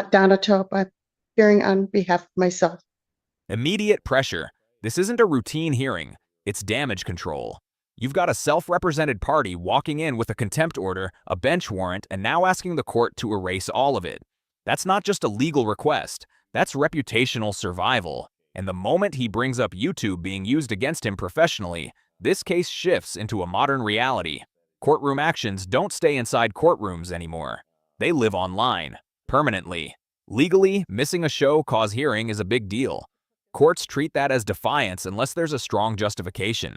Donna Tope, I'm appearing on behalf of myself. Immediate pressure. This isn't a routine hearing, it's damage control. You've got a self-represented party walking in with a contempt order, a bench warrant, and now asking the court to erase all of it. That's not just a legal request, that's reputational survival. And the moment he brings up YouTube being used against him professionally, this case shifts into a modern reality. Courtroom actions don't stay inside courtrooms anymore. They live online, permanently. Legally, missing a show cause hearing is a big deal. Courts treat that as defiance unless there's a strong justification.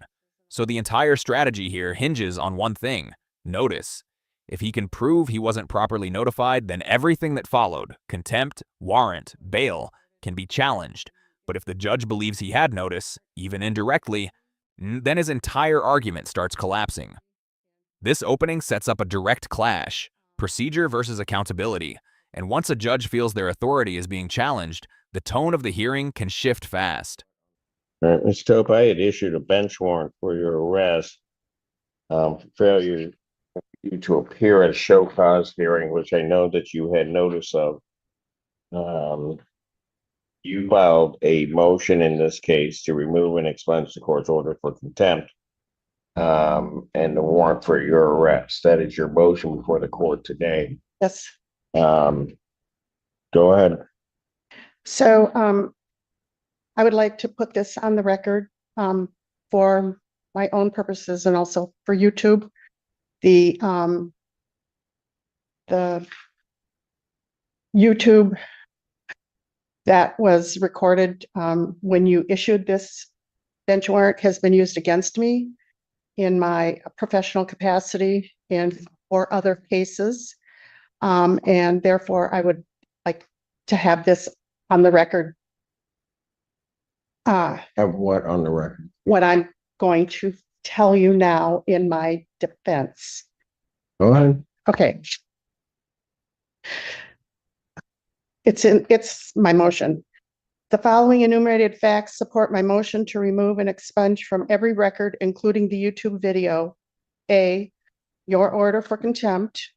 So the entire strategy here hinges on one thing: notice. If he can prove he wasn't properly notified, then everything that followed, contempt, warrant, bail, can be challenged. But if the judge believes he had notice, even indirectly, then his entire argument starts collapsing. This opening sets up a direct clash, procedure versus accountability, and once a judge feels their authority is being challenged, the tone of the hearing can shift fast. Ms. Tope, I had issued a bench warrant for your arrest for failure to appear at a show cause hearing, which I know that you had notice of. You filed a motion in this case to remove and expunge the court's order for contempt and the warrant for your arrest. That is your motion before the court today. Yes. Go ahead. So I would like to put this on the record for my own purposes and also for YouTube. The YouTube that was recorded when you issued this bench warrant has been used against me in my professional capacity and for other cases. And therefore, I would like to have this on the record. Have what on the record? What I'm going to tell you now in my defense. Go ahead. Okay. It's my motion. The following enumerated facts support my motion to remove and expunge from every record, including the YouTube video: A, your order for contempt,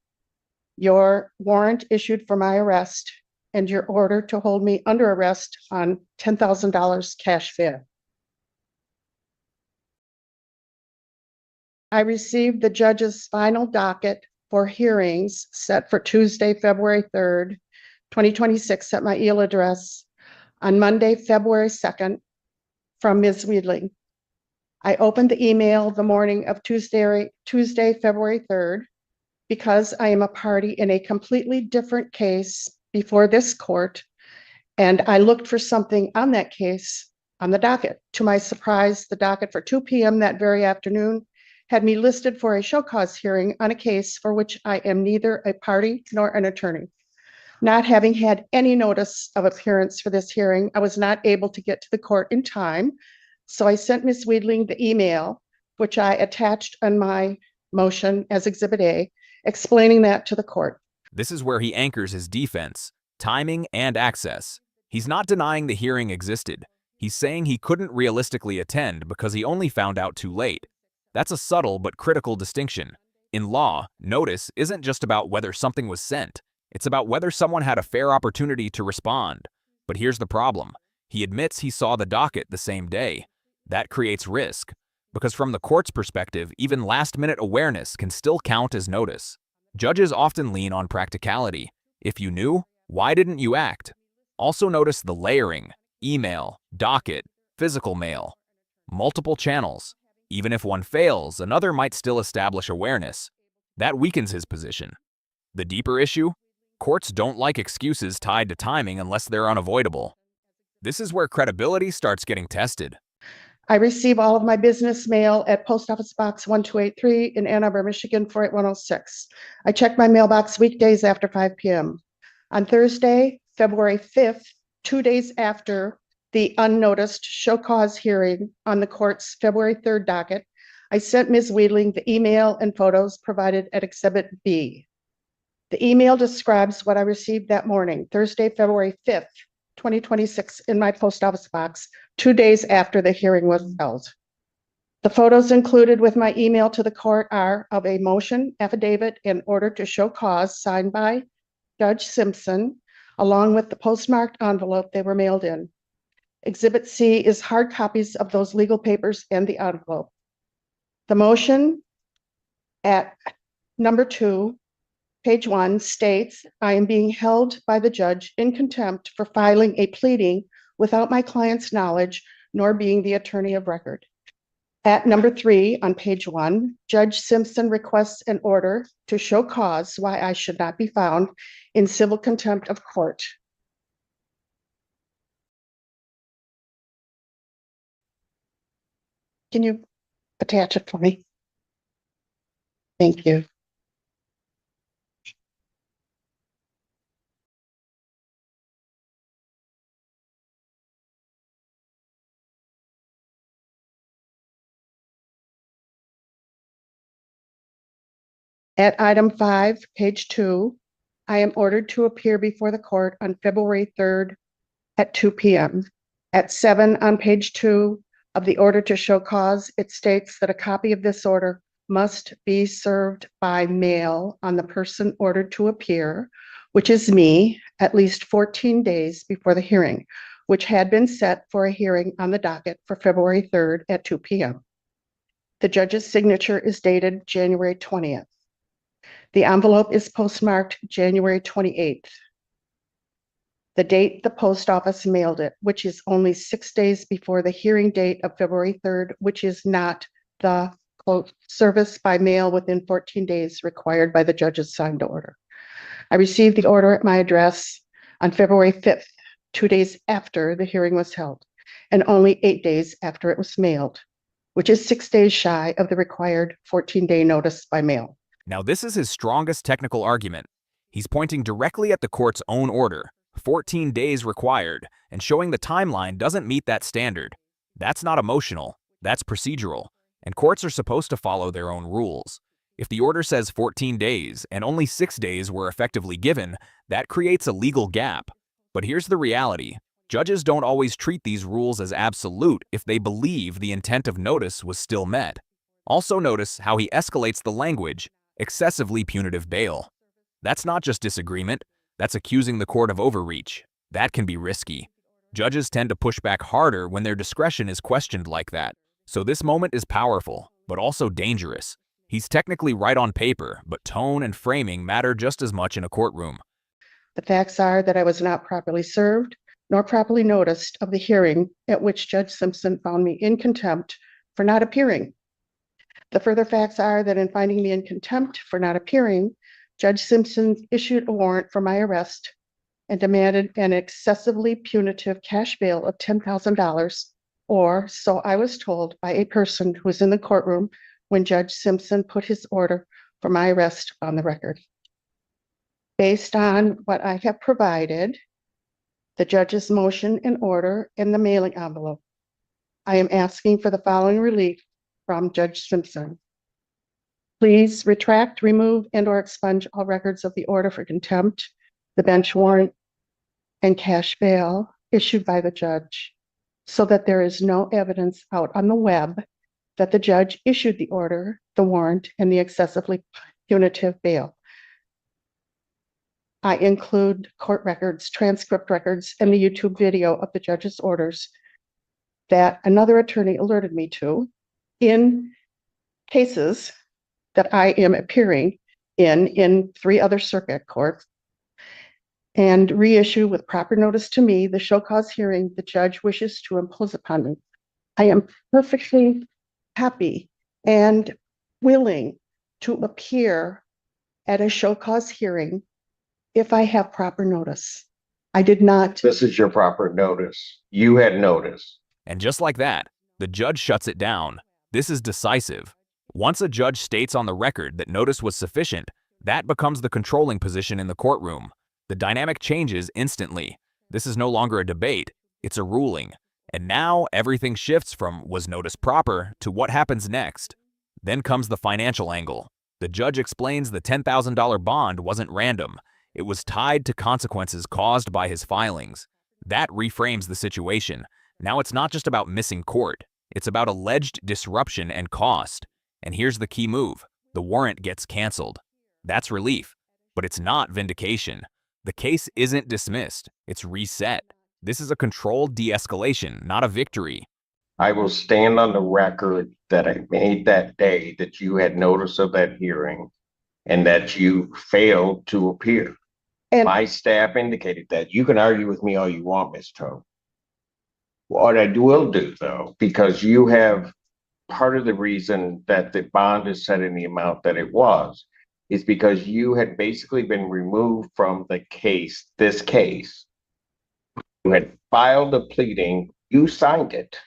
your warrant issued for my arrest, and your order to hold me under arrest on $10,000 cash bail. I received the judge's final docket for hearings set for Tuesday, February 3rd, 2026 at my email address on Monday, February 2nd from Ms. Wiedling. I opened the email the morning of Tuesday, February 3rd, because I am a party in a completely different case before this court, and I looked for something on that case on the docket. To my surprise, the docket for 2 p.m. that very afternoon had me listed for a show cause hearing on a case for which I am neither a party nor an attorney. Not having had any notice of appearance for this hearing, I was not able to get to the court in time, so I sent Ms. Wiedling the email, which I attached on my motion as Exhibit A, explaining that to the court. This is where he anchors his defense: timing and access. He's not denying the hearing existed. He's saying he couldn't realistically attend because he only found out too late. That's a subtle but critical distinction. In law, notice isn't just about whether something was sent. It's about whether someone had a fair opportunity to respond. But here's the problem. He admits he saw the docket the same day. That creates risk, because from the court's perspective, even last-minute awareness can still count as notice. Judges often lean on practicality. If you knew, why didn't you act? Also notice the layering: email, docket, physical mail, multiple channels. Even if one fails, another might still establish awareness. That weakens his position. The deeper issue? Courts don't like excuses tied to timing unless they're unavoidable. This is where credibility starts getting tested. I receive all of my business mail at Post Office Box 1283 in Ann Arbor, Michigan 48106. I check my mailbox weekdays after 5 p.m. On Thursday, February 5th, 2 days after the unnoticed show cause hearing on the court's February 3rd docket, I sent Ms. Wiedling the email and photos provided at Exhibit B. The email describes what I received that morning, Thursday, February 5th, 2026, in my post office box, 2 days after the hearing was held. The photos included with my email to the court are of a motion affidavit in order to show cause signed by Judge Simpson, along with the postmarked envelope they were mailed in. Exhibit C is hard copies of those legal papers and the envelope. The motion at number 2, page 1, states, I am being held by the judge in contempt for filing a pleading without my client's knowledge, nor being the attorney of record. At number 3 on page 1, Judge Simpson requests an order to show cause why I should not be found in civil contempt of court. Can you attach it for me? Thank you. At item 5, page 2, I am ordered to appear before the court on February 3rd at 2 p.m. At 7 on page 2 of the order to show cause, it states that a copy of this order must be served by mail on the person ordered to appear, which is me, at least 14 days before the hearing, which had been set for a hearing on the docket for February 3rd at 2 p.m. The judge's signature is dated January 20th. The envelope is postmarked January 28th. The date the post office mailed it, which is only 6 days before the hearing date of February 3rd, which is not the quote, service by mail within 14 days required by the judge's signed order. I received the order at my address on February 5th, 2 days after the hearing was held, and only 8 days after it was mailed, which is 6 days shy of the required 14-day notice by mail. Now, this is his strongest technical argument. He's pointing directly at the court's own order, 14 days required, and showing the timeline doesn't meet that standard. That's not emotional, that's procedural, and courts are supposed to follow their own rules. If the order says 14 days and only 6 days were effectively given, that creates a legal gap. But here's the reality. Judges don't always treat these rules as absolute if they believe the intent of notice was still met. Also notice how he escalates the language, excessively punitive bail. That's not just disagreement, that's accusing the court of overreach. That can be risky. Judges tend to push back harder when their discretion is questioned like that. So this moment is powerful, but also dangerous. He's technically right on paper, but tone and framing matter just as much in a courtroom. The facts are that I was not properly served nor properly noticed of the hearing at which Judge Simpson found me in contempt for not appearing. The further facts are that in finding me in contempt for not appearing, Judge Simpson issued a warrant for my arrest and demanded an excessively punitive cash bail of $10,000, or so I was told by a person who was in the courtroom when Judge Simpson put his order for my arrest on the record. Based on what I have provided, the judge's motion and order in the mailing envelope, I am asking for the following relief from Judge Simpson. Please retract, remove, and/or expunge all records of the order for contempt, the bench warrant, and cash bail issued by the judge, so that there is no evidence out on the web that the judge issued the order, the warrant, and the excessively punitive bail. I include court records, transcript records, and the YouTube video of the judge's orders that another attorney alerted me to in cases that I am appearing in 3 other circuit courts, and reissue with proper notice to me the show cause hearing the judge wishes to impose upon me. I am perfectly happy and willing to appear at a show cause hearing if I have proper notice. I did not. This is your proper notice. You had notice. And just like that, the judge shuts it down. This is decisive. Once a judge states on the record that notice was sufficient, that becomes the controlling position in the courtroom. The dynamic changes instantly. This is no longer a debate, it's a ruling. And now everything shifts from was notice proper to what happens next. Then comes the financial angle. The judge explains the $10,000 bond wasn't random. It was tied to consequences caused by his filings. That reframes the situation. Now it's not just about missing court. It's about alleged disruption and cost. And here's the key move. The warrant gets canceled. That's relief. But it's not vindication. The case isn't dismissed, it's reset. This is a controlled de-escalation, not a victory. I will stand on the record that I made that day that you had notice of that hearing and that you failed to appear. And My staff indicated that. You can argue with me all you want, Ms. Toad. What I will do, though, because you have part of the reason that the bond is set in the amount that it was, is because you had basically been removed from the case, this case. You had filed a pleading, you signed it.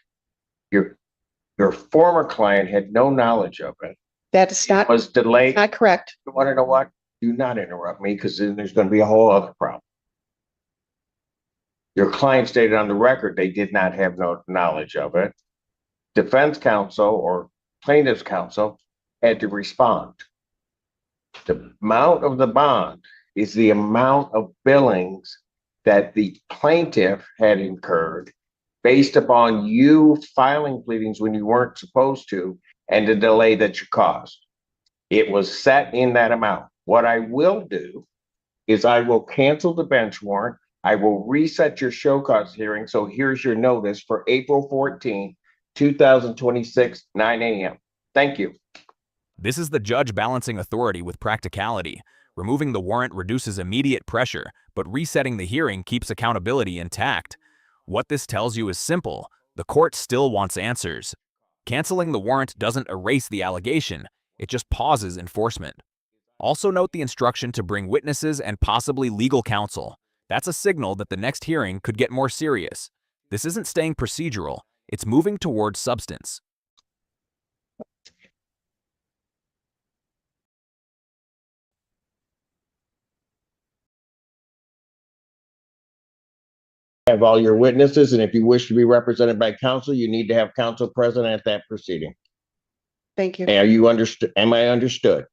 Your former client had no knowledge of it. that is not, Was delayed. not correct. You want to know what? Do not interrupt me, because then there's going to be a whole other problem. Your client stated on the record they did not have no knowledge of it. Defense counsel or plaintiff's counsel had to respond. The amount of the bond is the amount of billings that the plaintiff had incurred based upon you filing pleadings when you weren't supposed to and the delay that you caused. It was set in that amount. What I will do is I will cancel the bench warrant. I will reset your show cause hearing. So here's your notice for April 14, 2026, 9 a.m. Thank you. This is the judge balancing authority with practicality. Removing the warrant reduces immediate pressure, but resetting the hearing keeps accountability intact. What this tells you is simple. The court still wants answers. Canceling the warrant doesn't erase the allegation, it just pauses enforcement. Also note the instruction to bring witnesses and possibly legal counsel. That's a signal that the next hearing could get more serious. This isn't staying procedural, it's moving towards substance. Have all your witnesses, and if you wish to be represented by counsel, you need to have counsel present at that proceeding. Thank you. Are you understood? Am I understood?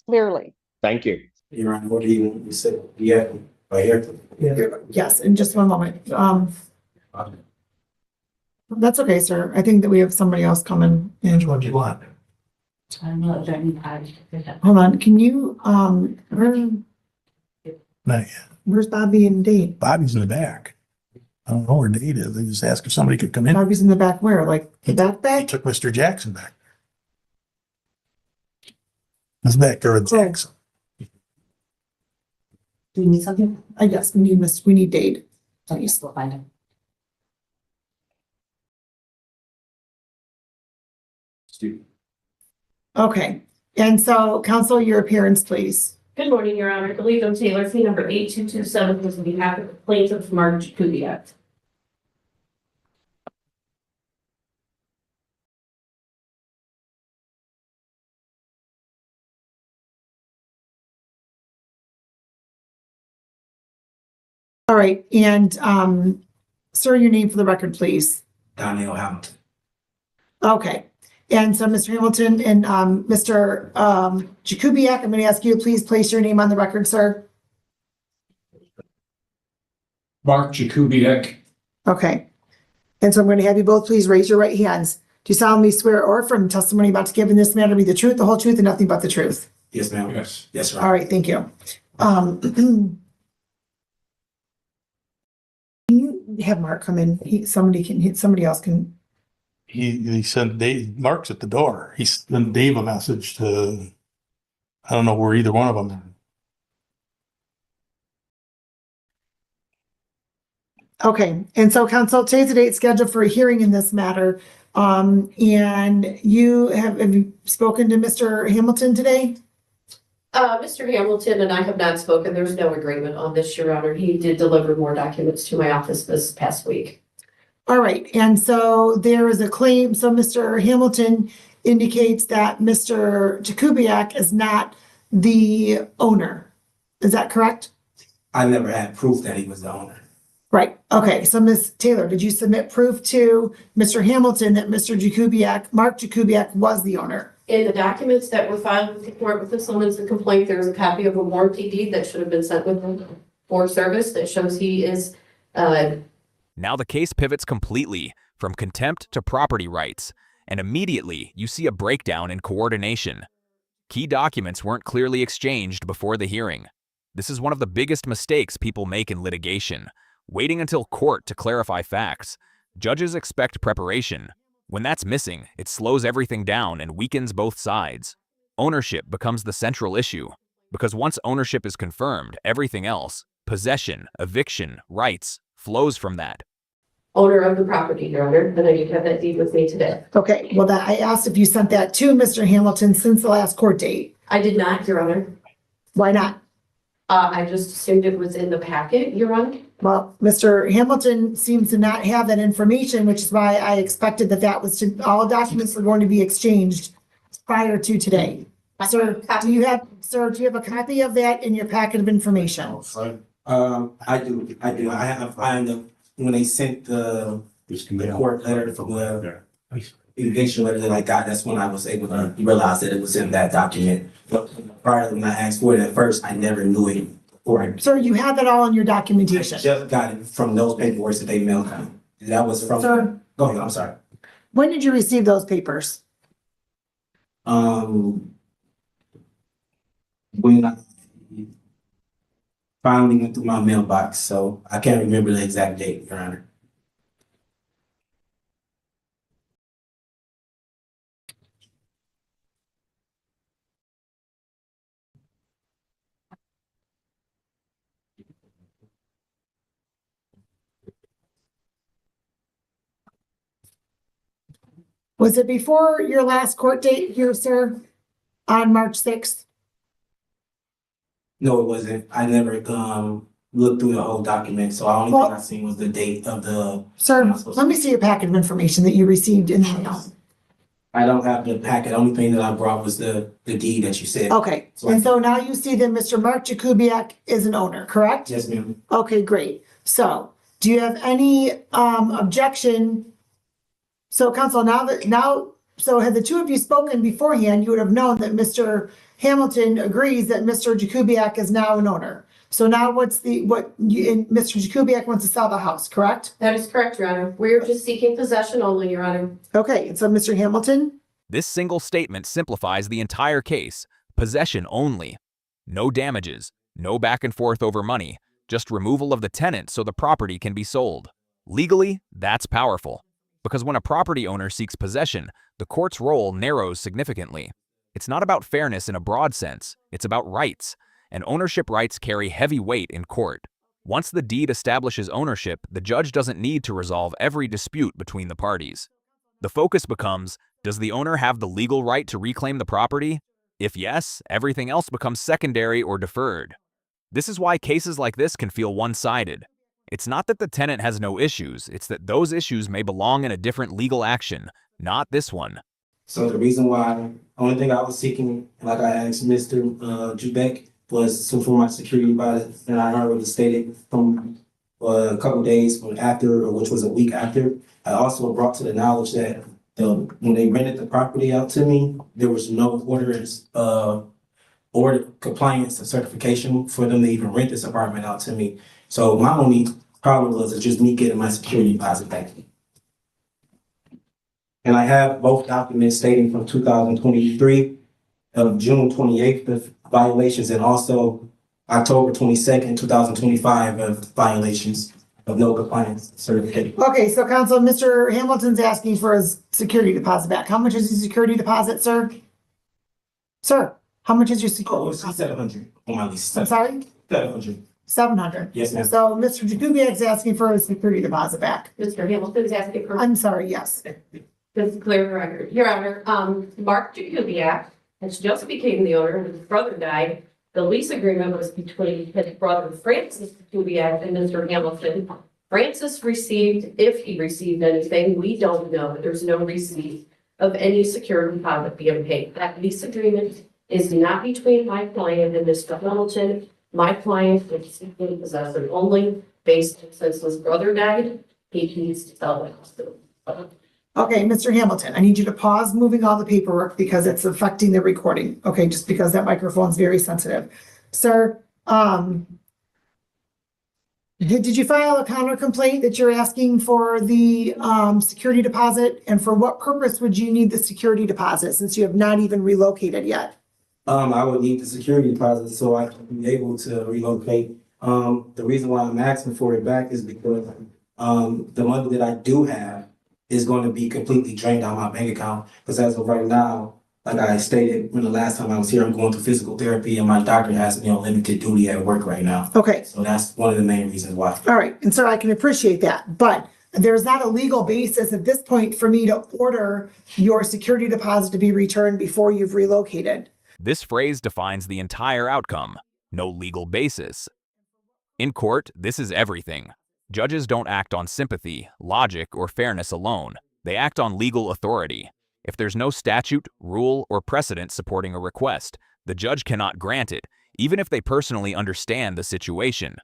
Clearly. Thank you. Your Honor, what do you say? Yeah, right here. Yes, in just one moment. That's okay, sir. I think that we have somebody else coming in. What do you want? Hold on, can you, Not yet. where's Bobby and Dave? Bobby's in the back. I don't know where Nate is. They just asked if somebody could come in. Bobby's in the back where? Like the back He back? took Mr. Jackson back. He's back there with Jackson. Do we need something? I guess we need Dave. Please. We'll find him. Okay, and so counsel, your appearance, please. Good morning, Your Honor. Delito Taylor, fee number 8227, was on behalf of the plaintiff, Mark Jakubiak. All right, and sir, your name for the record, please. Daniel Hamilton. Okay, and so Mr. Hamilton and Mr. Jakubiak, I'm going to ask you to please place your name on the record, sir. Mark Jakubiak, Okay. And so I'm going to have you both please raise your right hands. Do you solemnly swear or affirm testimony about to give in this matter be the truth, the whole truth, and nothing but the truth? Yes, ma'am. yes. Yes, sir. All right, thank you. Can you have Mark come in? Somebody else can. He sent Dave, Mark's at the door. He sent Dave a message to, I don't know where either one of them are. Okay, and so counsel, today's the date scheduled for a hearing in this matter. And you have you spoken to Mr. Hamilton today? Mr. Hamilton and I have not spoken. There's no agreement on this, Your Honor. He did deliver more documents to my office this past week. All right, and so there is a claim, so Mr. Hamilton indicates that Mr. Jakubiak is not the owner. Is that correct? I never had proof that he was the owner. Right, okay, so Ms. Taylor, did you submit proof to Mr. Hamilton that Mr. Jakubiak, Mark Jakubiak was the owner? In the documents that were filed with the court with the summons and complaint, there is a copy of a warranty deed that should have been sent with him for service that shows he is, Now the case pivots completely from contempt to property rights, and immediately you see a breakdown in coordination. Key documents weren't clearly exchanged before the hearing. This is one of the biggest mistakes people make in litigation, waiting until court to clarify facts. Judges expect preparation. When that's missing, it slows everything down and weakens both sides. Ownership becomes the central issue, because once ownership is confirmed, everything else, possession, eviction, rights, flows from that. Owner of the property, Your Honor, and I do have that deed with me today. Okay, well, that I asked if you sent that to Mr. Hamilton since the last court date. I did not, Your Honor. Why not? I just assumed it was in the packet, Your Honor. Well, Mr. Hamilton seems to not have that information, which is why I expected that was all documents were going to be exchanged prior to today. Sir, do you have a copy of that in your packet of information? I do. When they sent the court letter from the eviction letter that I got, that's when I was able to realize that it was in that document. But prior to when I asked for it at first, I never knew it before. Sir, you had that all in your I documentation. just got it from those paperwork that they mailed me. That was from, Sir, go ahead, I'm sorry. when did you receive those papers? When I finally went through my mailbox, so I can't remember the exact date, Your Honor. Was it before your last court date here, sir? On March 6th? No, it wasn't. I never looked through the whole document, so the only thing I seen was the date of the. Sir, let me see a packet of information that you received in the mail. I don't have the packet. The only thing that I brought was the deed that you said. Okay, and so now you see that Mr. Mark Jakubiak is an owner, correct? Yes, ma'am. Okay, great. So, do you have any objection? So counsel, so had the two of you spoken beforehand, you would have known that Mr. Hamilton agrees that Mr. Jakubiak is now an owner. So now Mr. Jakubiak wants to sell the house, correct? That is correct, Your Honor. We're just seeking possession only, Your Honor. Okay, and so Mr. Hamilton? This single statement simplifies the entire case. Possession only. No damages, no back and forth over money, just removal of the tenant so the property can be sold. Legally, that's powerful. Because when a property owner seeks possession, the court's role narrows significantly. It's not about fairness in a broad sense, it's about rights, and ownership rights carry heavy weight in court. Once the deed establishes ownership, the judge doesn't need to resolve every dispute between the parties. The focus becomes, does the owner have the legal right to reclaim the property? If yes, everything else becomes secondary or deferred. This is why cases like this can feel one-sided. It's not that the tenant has no issues, it's that those issues may belong in a different legal action, not this one. So the reason why, only thing I was seeking, like I asked Mr. Jubek, was for my security deposit, and I heard it stated from a couple days from after, or which was a week after. I also brought to the knowledge that when they rented the property out to me, there was no orders, order compliance or certification for them to even rent this apartment out to me. So my only problem was just me getting my security deposit back. And I have both documents stating from 2023 of June 28th of violations and also October 22nd, 2025 of violations of no compliance certificate. Okay, so counsel, Mr. Hamilton's asking for his security deposit back. How much is his security deposit, sir? Sir, how much is your security? Oh, it's 700 on my lease. I'm sorry? 700. 700. Yes, ma'am. So Mr. Jakubiak's asking for his security deposit back. Mr. Hamilton's asking for. I'm sorry, yes. Just to clear the record. Your Honor, Mark Jakubiak has just became the owner. His brother died. The lease agreement was between his brother Francis Jakubiak and Mr. Hamilton. Francis received, if he received anything, we don't know. There's no receipt of any security deposit being paid. That lease agreement is not between my client and Mr. Hamilton. My client is seeking possession only based since his brother died. He needs to sell the house. Okay, Mr. Hamilton, I need you to pause moving all the paperwork because it's affecting the recording. Okay, just because that microphone's very sensitive. Sir, did you file a counter complaint that you're asking for the security deposit? And for what purpose would you need the security deposit since you have not even relocated yet? I would need the security deposit so I can be able to relocate. The reason why I'm asking for it back is because, the money that I do have is going to be completely drained out my bank account. Because as of right now, like I stated when the last time I was here, I'm going through physical therapy and my doctor has me on limited duty at work right now. Okay, So that's one of the main reasons why. all right, and so I can appreciate that, but there's not a legal basis at this point for me to order your security deposit to be returned before you've relocated. This phrase defines the entire outcome. No legal basis. In court, this is everything. Judges don't act on sympathy, logic, or fairness alone. They act on legal authority. If there's no statute, rule, or precedent supporting a request, the judge cannot grant it, even if they personally understand the situation.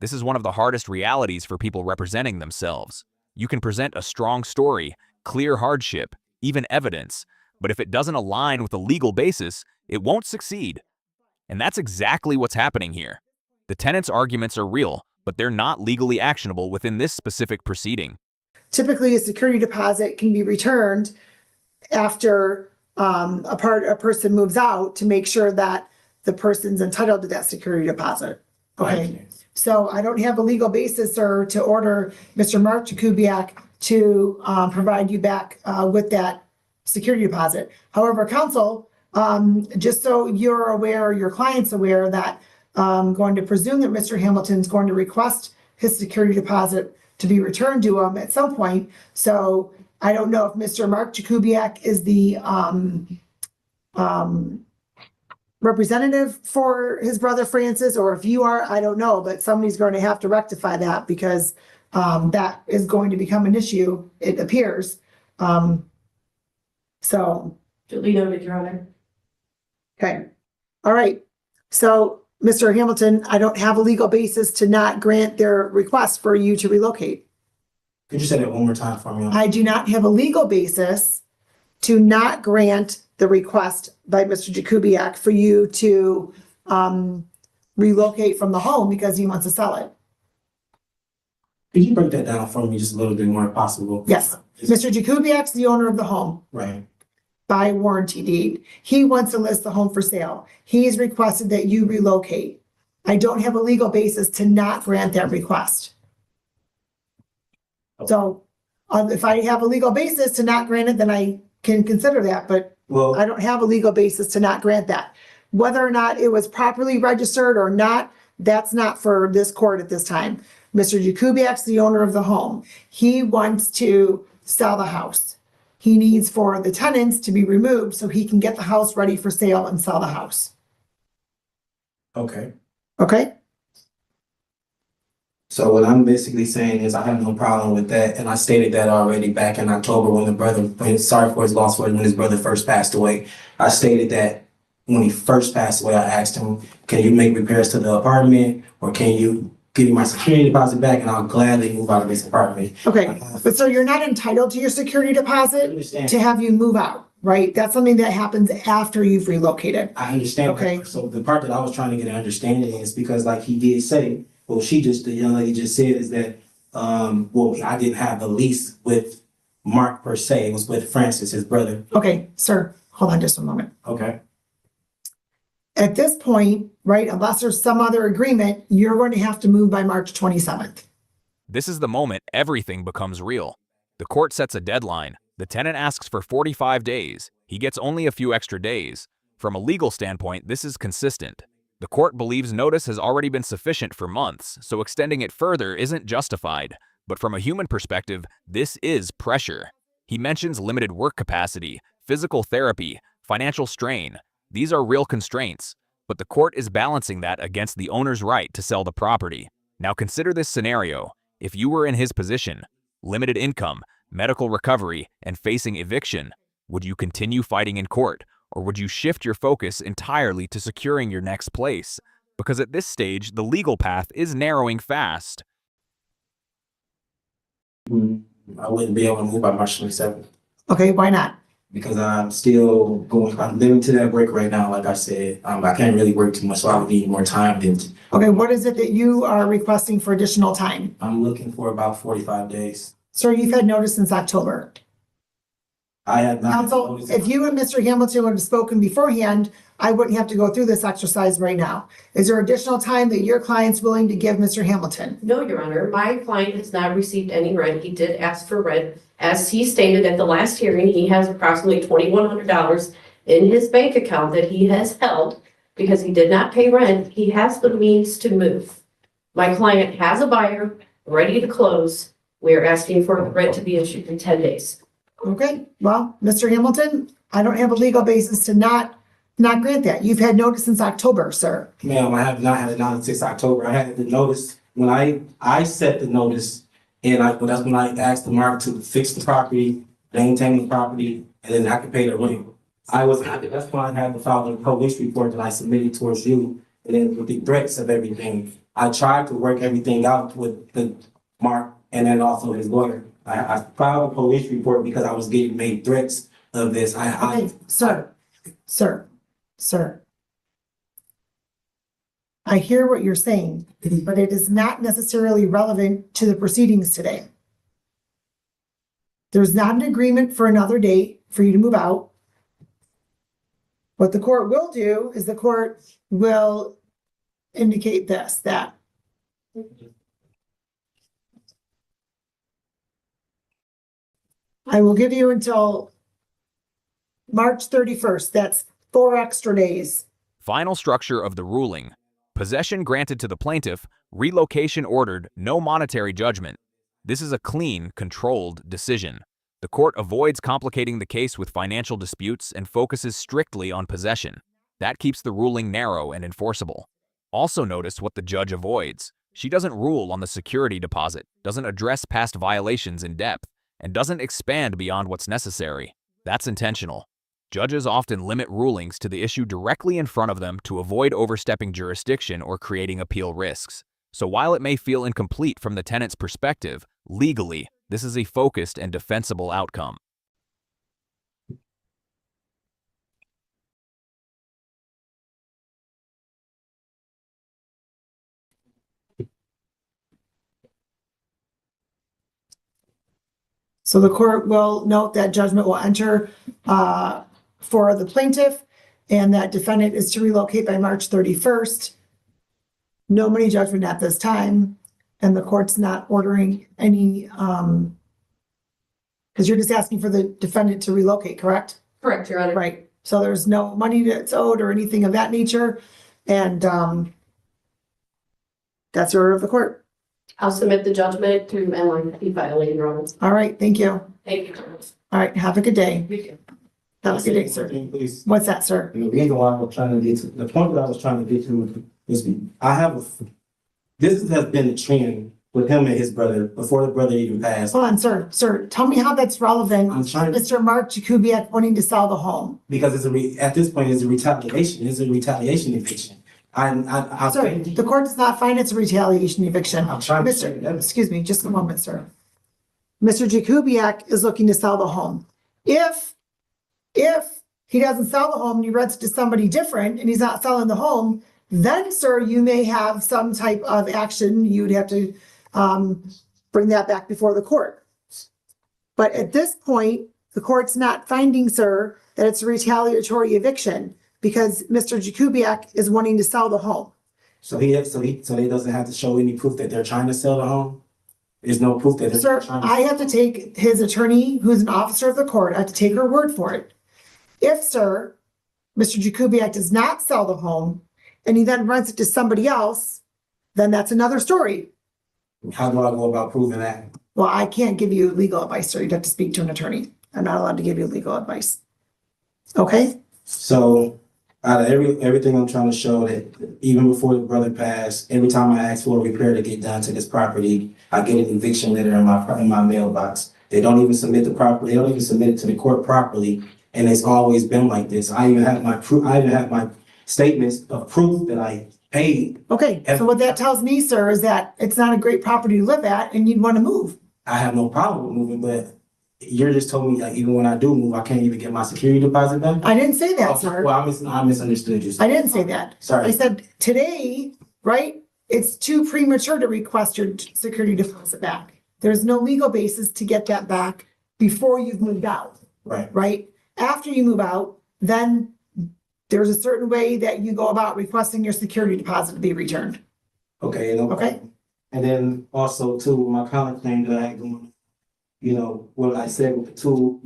This is one of the hardest realities for people representing themselves. You can present a strong story, clear hardship, even evidence, but if it doesn't align with a legal basis, it won't succeed. And that's exactly what's happening here. The tenant's arguments are real, but they're not legally actionable within this specific proceeding. Typically, a security deposit can be returned after a person moves out to make sure that the person's entitled to that security deposit. Okay, so I don't have a legal basis or to order Mr. Mark Jakubiak to provide you back with that security deposit. However, counsel, just so you're aware, your client's aware that I'm going to presume that Mr. Hamilton's going to request his security deposit to be returned to him at some point. So I don't know if Mr. Mark Jakubiak is the representative for his brother Francis, or if you are, I don't know, but somebody's going to have to rectify that because that is going to become an issue, it appears. So. Duly noted, Your Honor. Okay, all right. So, Mr. Hamilton, I don't have a legal basis to not grant their request for you to relocate. Could you say that one more time for me? I do not have a legal basis to not grant the request by Mr. Jakubiak for you to relocate from the home because he wants to sell it. Could you break that down for me just a little bit more if possible? Yes, Mr. Jakubiak's the owner of the home. Right. By warranty deed. He wants to list the home for sale. He's requested that you relocate. I don't have a legal basis to not grant that request. So if I have a legal basis to not grant it, then I can consider that, but I don't have a legal basis to not grant that. Whether or not it was properly registered or not, that's not for this court at this time. Mr. Jakubiak's the owner of the home. He wants to sell the house. He needs for the tenants to be removed so he can get the house ready for sale and sell the house. Okay. Okay? So what I'm basically saying is I have no problem with that, and I stated that already back in October sorry for his loss, when his brother first passed away. I stated that when he first passed away, I asked him, can you make repairs to the apartment, or can you give me my security deposit back, and I'll gladly move out of this apartment. Okay, but so you're not entitled to your security deposit to have you move out, right? That's something that happens after you've relocated. I understand. Okay. So the part that I was trying to get an understanding is because like he did say, the young lady just said is that, I didn't have the lease with Mark per se, it was with Francis, his brother. Okay, sir, hold on just a moment. Okay. At this point, right, unless there's some other agreement, you're going to have to move by March 27th. This is the moment everything becomes real. The court sets a deadline. The tenant asks for 45 days. He gets only a few extra days. From a legal standpoint, this is consistent. The court believes notice has already been sufficient for months, so extending it further isn't justified. But from a human perspective, this is pressure. He mentions limited work capacity, physical therapy, financial strain. These are real constraints, but the court is balancing that against the owner's right to sell the property. Now consider this scenario. If you were in his position, limited income, medical recovery, and facing eviction, would you continue fighting in court, or would you shift your focus entirely to securing your next place? Because at this stage, the legal path is narrowing fast. I wouldn't be able to move by March 27th. Okay, why not? Because I'm living to that break right now, like I said. I can't really work too much, so I would need more time than. Okay, what is it that you are requesting for additional time? I'm looking for about 45 days. Sir, you've had notice since October. I have not. Counsel, if you and Mr. Hamilton would have spoken beforehand, I wouldn't have to go through this exercise right now. Is there additional time that your client's willing to give Mr. Hamilton? No, Your Honor, my client has not received any rent. He did ask for rent. As he stated at the last hearing, he has approximately $2,100 in his bank account that he has held because he did not pay rent. He has the means to move. My client has a buyer ready to close. We are asking for rent to be issued in 10 days. Okay, well, Mr. Hamilton, I don't have a legal basis to not grant that. You've had notice since October, sir. Ma'am, I have not had it notice since October. I had the notice when I set the notice, and that's when I asked the market to fix the property, maintain the property, and then I could pay the rent. That's when I had to file the police report that I submitted towards you, and then with the threats of everything. I tried to work everything out with the Mark and then also his lawyer. I filed a police report because I was getting made threats of this. Okay, sir. I hear what you're saying, but it is not necessarily relevant to the proceedings today. There's not an agreement for another date for you to move out. What the court will do is the court will indicate this, that I will give you until March 31st. That's 4 extra days. Final structure of the ruling. Possession granted to the plaintiff, relocation ordered, no monetary judgment. This is a clean, controlled decision. The court avoids complicating the case with financial disputes and focuses strictly on possession. That keeps the ruling narrow and enforceable. Also notice what the judge avoids. She doesn't rule on the security deposit, doesn't address past violations in depth, and doesn't expand beyond what's necessary. That's intentional. Judges often limit rulings to the issue directly in front of them to avoid overstepping jurisdiction or creating appeal risks. So while it may feel incomplete from the tenant's perspective, legally, this is a focused and defensible outcome. So the court will note that judgment will enter for the plaintiff and that defendant is to relocate by March 31st. No money judgment at this time, and the court's not ordering any, because you're just asking for the defendant to relocate, correct? Correct, Your Honor. Right. So there's no money that's owed or anything of that nature, and that's the order of the court. I'll submit the judgment through NYP filing, Your Honor. All right, thank you. Thank you. All right, have a good day. You too. Have a good day, sir. Please. What's that, sir? And the reason why I was trying to get to, the point that I was trying to get to is this has been a trend with him and his brother before the brother even passed. Hold on, sir, tell me how that's relevant. I'm trying to, Mr. Mark Jakubiec wanting to sell the home. because at this point, it's a retaliation eviction. Sir, the court does not find it's a retaliation eviction. I'm trying to say Mr. that. Excuse me, just a moment, sir. Mr. Jakubiec is looking to sell the home. If he doesn't sell the home and he rents it to somebody different and he's not selling the home, then, sir, you may have some type of action. You'd have to bring that back before the court. But at this point, the court's not finding, sir, that it's a retaliatory eviction because Mr. Jakubiec is wanting to sell the home. So he doesn't have to show any proof that they're trying to sell the home? There's no proof that Sir, they're trying to. I have to take his attorney, who's an officer of the court, I have to take her word for it. If, sir, Mr. Jakubiec does not sell the home and he then rents it to somebody else, then that's another story. How do I go about proving that? Well, I can't give you legal advice, sir. You'd have to speak to an attorney. I'm not allowed to give you legal advice. Okay? So out of everything I'm trying to show that even before the brother passed, every time I ask for a repair to get done to this property, I get an eviction letter in my mailbox. They don't even submit the property. They don't even submit it to the court properly. And it's always been like this. I even have my proof. I even have my statements of proof that I paid. Okay, so what that tells me, sir, is that it's not a great property to live at and you'd want to move. I have no problem with moving, but you're just told me like even when I do move, I can't even get my security deposit back. I didn't say that, sir. Well, I misunderstood you. I didn't say that. I Sorry. said today, right? It's too premature to request your security deposit back. There's no legal basis to get that back before you've moved out, Right. right? After you move out, then there's a certain way that you go about requesting your security deposit to be returned. Okay, no Okay. problem. And then also too, my counterclaim that I had going, you know, what I said with the two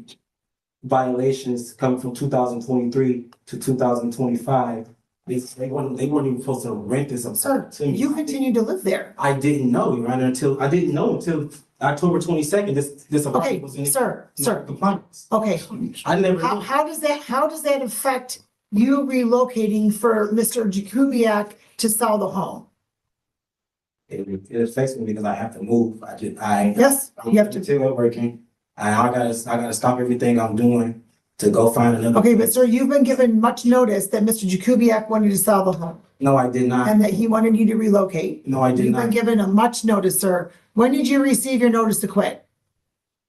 violations coming from 2023 to 2025, they weren't even supposed to rent this Sir, apartment. you continue to live there. I didn't know, Your Honor, until October 22nd, this Okay, apartment was in sir, compliance. okay. I never. How does that affect you relocating for Mr. Jakubiec to sell the home? It affects me because I have to move. Yes, you have to. Still working. I gotta stop everything I'm doing to go find another. Okay, but sir, you've been given much notice that Mr. Jakubiec wanted to sell the home No, I did not. and that he wanted you to relocate. No, I did You've been not. given a much notice, sir. When did you receive your notice to quit?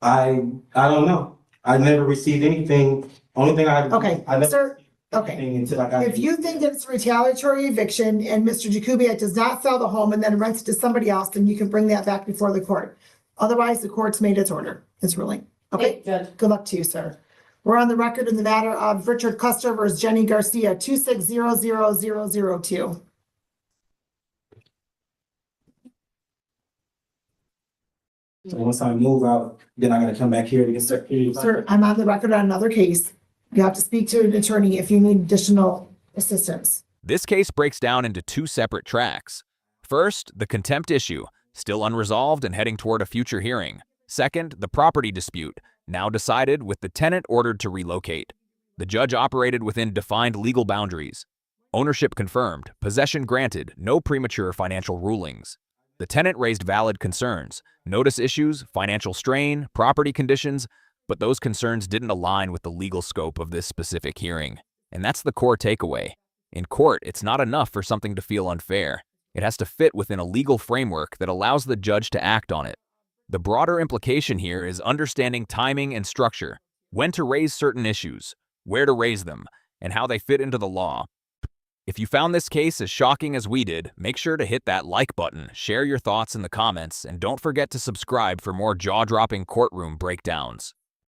I don't know. I never received anything. Only thing I Okay, never sir, received okay. anything until I got. If you think that it's a retaliatory eviction and Mr. Jakubiec does not sell the home and then rents it to somebody else, then you can bring that back before the court. Otherwise, the court's made its order, its ruling. Okay, Judge. good luck to you, sir. We're on the record in the matter of Richard Custer versus Jenny Garcia, 2600002. So once I move out, then I gotta come back here to get security. Sir, I'm on the record on another case. You have to speak to an attorney if you need additional assistance. This case breaks down into two separate tracks. First, the contempt issue, still unresolved and heading toward a future hearing. Second, the property dispute, now decided with the tenant ordered to relocate. The judge operated within defined legal boundaries. Ownership confirmed, possession granted, no premature financial rulings. The tenant raised valid concerns, notice issues, financial strain, property conditions, but those concerns didn't align with the legal scope of this specific hearing. And that's the core takeaway. In court, it's not enough for something to feel unfair. It has to fit within a legal framework that allows the judge to act on it. The broader implication here is understanding timing and structure, when to raise certain issues, where to raise them, and how they fit into the law. If you found this case as shocking as we did, make sure to hit that like button, share your thoughts in the comments, and don't forget to subscribe for more jaw-dropping courtroom breakdowns.